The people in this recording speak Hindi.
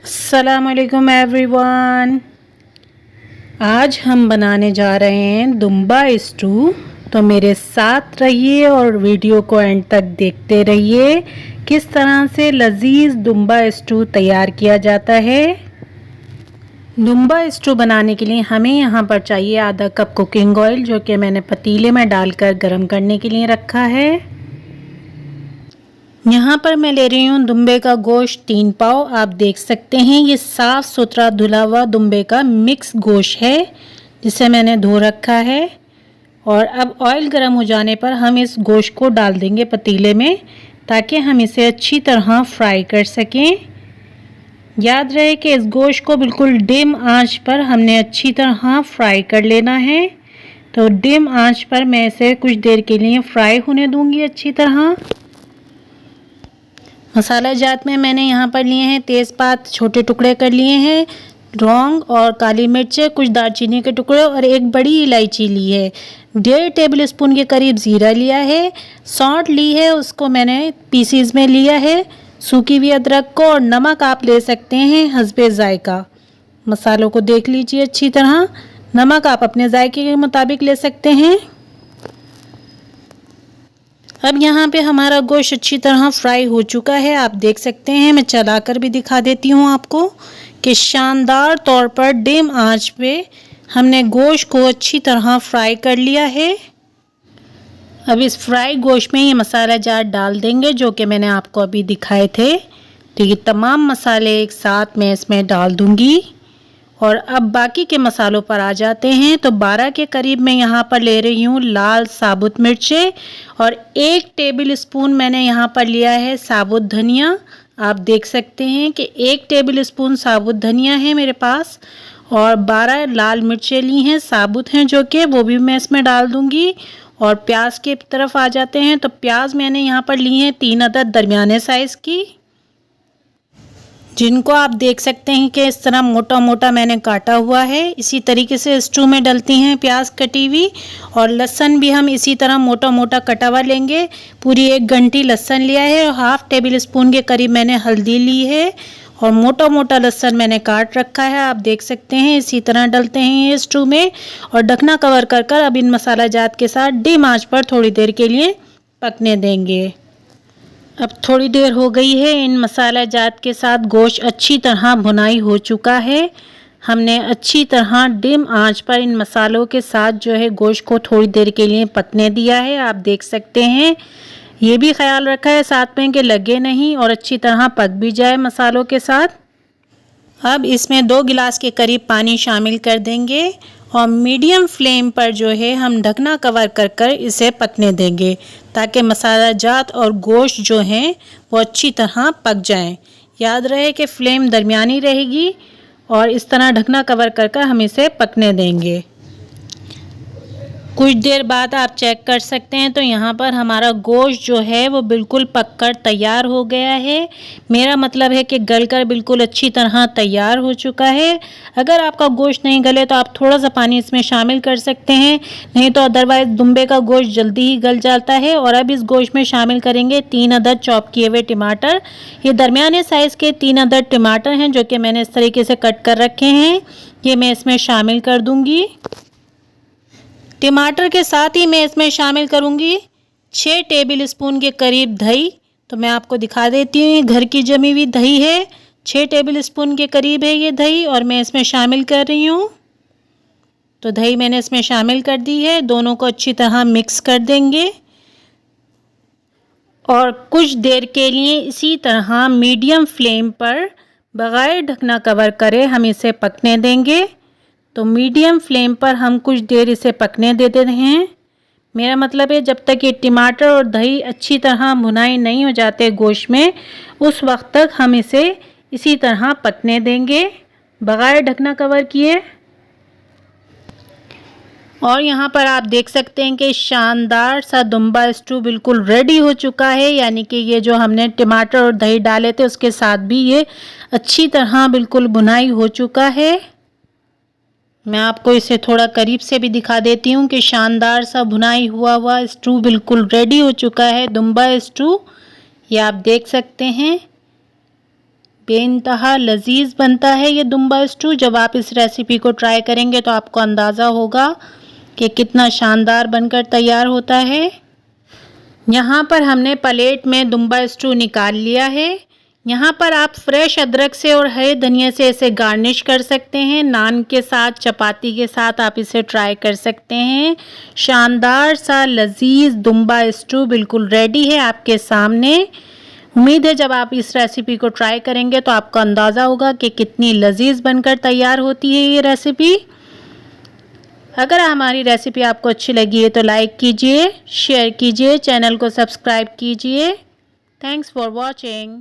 अस्सलामुअलैकुम एवरीवन। आज हम बनाने जा रहे हैं दुम्बा स्टू। तो मेरे साथ रहिए और वीडियो को एंड तक देखते रहिए किस तरह से लजीज दुम्बा स्टू तैयार किया जाता है। दुम्बा स्टू बनाने के लिए हमें यहाँ पर चाहिए आधा कप कुकिंग ऑयल, जो कि मैंने पतीले में डालकर गर्म करने के लिए रखा है। यहाँ पर मैं ले रही हूँ दुम्बे का गोश्त 3 पाव। आप देख सकते हैं ये साफ़ सुथरा धुला हुआ दुम्बे का मिक्स गोश्त है, जिसे मैंने धो रखा है। और अब ऑयल गर्म हो जाने पर हम इस गोश्त को डाल देंगे पतीले में, ताकि हम इसे अच्छी तरह फ्राई कर सकें। याद रहे कि इस गोश्त को बिल्कुल डिम आंच पर हमने अच्छी तरह फ्राई कर लेना है। तो डिम आंच पर मैं इसे कुछ देर के लिए फ्राई होने दूंगी अच्छी तरह। मसाला जात में मैंने यहाँ पर लिए हैं तेज़पात छोटे टुकड़े कर लिए हैं, लौंग और काली मिर्च, कुछ दालचीनी के टुकड़े और एक बड़ी इलायची ली है। 1.5 टेबल स्पून के करीब ज़ीरा लिया है। सौंठ ली है, उसको मैंने पीसीज में लिया है। सूखी हुई अदरक को और नमक आप ले सकते हैं हस्बे ज़ायका। मसालों को देख लीजिए अच्छी तरह। नमक आप अपने जायके के मुताबिक ले सकते हैं। अब यहाँ पे हमारा गोश्त अच्छी तरह फ्राई हो चुका है, आप देख सकते हैं। मैं चलाकर भी दिखा देती हूँ आपको कि शानदार तौर पर डिम आंच पे हमने गोश्त को अच्छी तरह फ्राई कर लिया है। अब इस फ्राई गोश्त में ये मसाला जार डाल देंगे, जो कि मैंने आपको अभी दिखाए थे। तो ये तमाम मसाले एक साथ मैं इसमें डाल दूँगी। और अब बाकी के मसालों पर आ जाते हैं। तो 12 के करीब मैं यहाँ पर ले रही हूँ लाल साबुत मिर्चें और 1 टेबल स्पून मैंने यहाँ पर लिया है साबुत धनिया। आप देख सकते हैं कि 1 टेबल स्पून साबुत धनिया है मेरे पास। और 12 लाल मिर्चें ली हैं, साबुत हैं, जो कि वो भी मैं इसमें डाल दूँगी। और प्याज के तरफ आ जाते हैं। तो प्याज मैंने यहाँ पर ली हैं 3 अदद दरमियाने साइज़ की, जिनको आप देख सकते हैं कि इस तरह मोटा मोटा मैंने काटा हुआ है। इसी तरीके से स्टू में डलती हैं प्याज कटी हुई। और लहसुन भी हम इसी तरह मोटा मोटा कटा हुआ लेंगे। पूरी 1 घंटी लहसुन लिया है और 1/2 टेबल स्पून के करीब मैंने हल्दी ली है। और मोटा मोटा लहसुन मैंने काट रखा है, आप देख सकते हैं। इसी तरह डलते हैं ये स्टू में और ढकना कवर कर कर अब इन मसाला जात के साथ डिम आंच पर थोड़ी देर के लिए पकने देंगे। अब थोड़ी देर हो गई है, इन मसाला जात के साथ गोश्त अच्छी तरह भुनाई हो चुका है। हमने अच्छी तरह डिम आंच पर इन मसालों के साथ जो है गोश्त को थोड़ी देर के लिए पकने दिया है, आप देख सकते हैं। ये भी ख्याल रखा है साथ में कि लगे नहीं और अच्छी तरह पक भी जाए मसालों के साथ। अब इसमें 2 गिलास के करीब पानी शामिल कर देंगे और मीडियम फ्लेम पर जो है हम ढकना कवर कर कर इसे पकने देंगे, ताकि मसाला जात और गोश्त जो हैं वो अच्छी तरह पक जाएं। याद रहे कि फ्लेम दरमियानी रहेगी और इस तरह ढकना कवर कर कर हम इसे पकने देंगे। कुछ देर बाद आप चेक कर सकते हैं तो यहाँ पर हमारा गोश्त जो है वो बिल्कुल पककर तैयार हो गया है। मेरा मतलब है कि गलकर बिल्कुल अच्छी तरह तैयार हो चुका है। अगर आपका गोश्त नहीं गले तो आप थोड़ा सा पानी इसमें शामिल कर सकते हैं, नहीं तो अदरवाइज़ दुम्बे का गोश्त जल्दी ही गल जाता है। और अब इस गोश्त में शामिल करेंगे 3 अदद चॉप किए हुए टमाटर। ये दरमियाने साइज़ के 3 अदद टमाटर हैं, जो कि मैंने इस तरीके से कट कर रखे हैं। ये मैं इसमें शामिल कर दूँगी। टमाटर के साथ ही मैं इसमें शामिल करूंगी 6 टेबल स्पून के करीब दही। तो मैं आपको दिखा देती हूँ, घर की जमी हुई दही है। 6 टेबल स्पून के करीब है ये दही और मैं इसमें शामिल कर रही हूँ। तो दही मैंने इसमें शामिल कर दी है। दोनों को अच्छी तरह मिक्स कर देंगे और कुछ देर के लिए इसी तरह मीडियम फ्लेम पर बगैर ढकना कवर करे हम इसे पकने देंगे। तो मीडियम फ्लेम पर हम कुछ देर इसे पकने देते हैं। मेरा मतलब है जब तक ये टमाटर और दही अच्छी तरह भुनाई नहीं हो जाते गोश्त में, उस वक्त तक हम इसे इसी तरह पकने देंगे बगैर ढकना कवर किए। और यहाँ पर आप देख सकते हैं कि शानदार सा दुम्बा स्टू बिल्कुल रेडी हो चुका है। यानी कि ये जो हमने टमाटर और दही डाले थे उसके साथ भी ये अच्छी तरह बिल्कुल भुनाई हो चुका है। मैं आपको इसे थोड़ा करीब से भी दिखा देती हूँ कि शानदार सा भुनाई हुआ स्टू बिल्कुल रेडी हो चुका है, दुम्बा स्टू। ये आप देख सकते हैं, बेइंतहा लजीज बनता है ये दुम्बा स्टू। जब आप इस रेसिपी को ट्राई करेंगे तो आपको अंदाज़ा होगा कि कितना शानदार बनकर तैयार होता है। यहाँ पर हमने प्लेट में दुम्बा स्टू निकाल लिया है। यहाँ पर आप फ्रेश अदरक से और हरे धनिया से इसे गार्निश कर सकते हैं। नान के साथ, चपाती के साथ आप इसे ट्राई कर सकते हैं। शानदार सा लजीज दुम्बा स्टू बिल्कुल रेडी है आपके सामने। उम्मीद है जब आप इस रेसिपी को ट्राई करेंगे तो आपको अंदाज़ा होगा कि कितनी लजीज बनकर तैयार होती है ये रेसिपी। अगर हमारी रेसिपी आपको अच्छी लगी है तो लाइक कीजिए, शेयर कीजिए, चैनल को सब्सक्राइब कीजिए। Thanks for watching.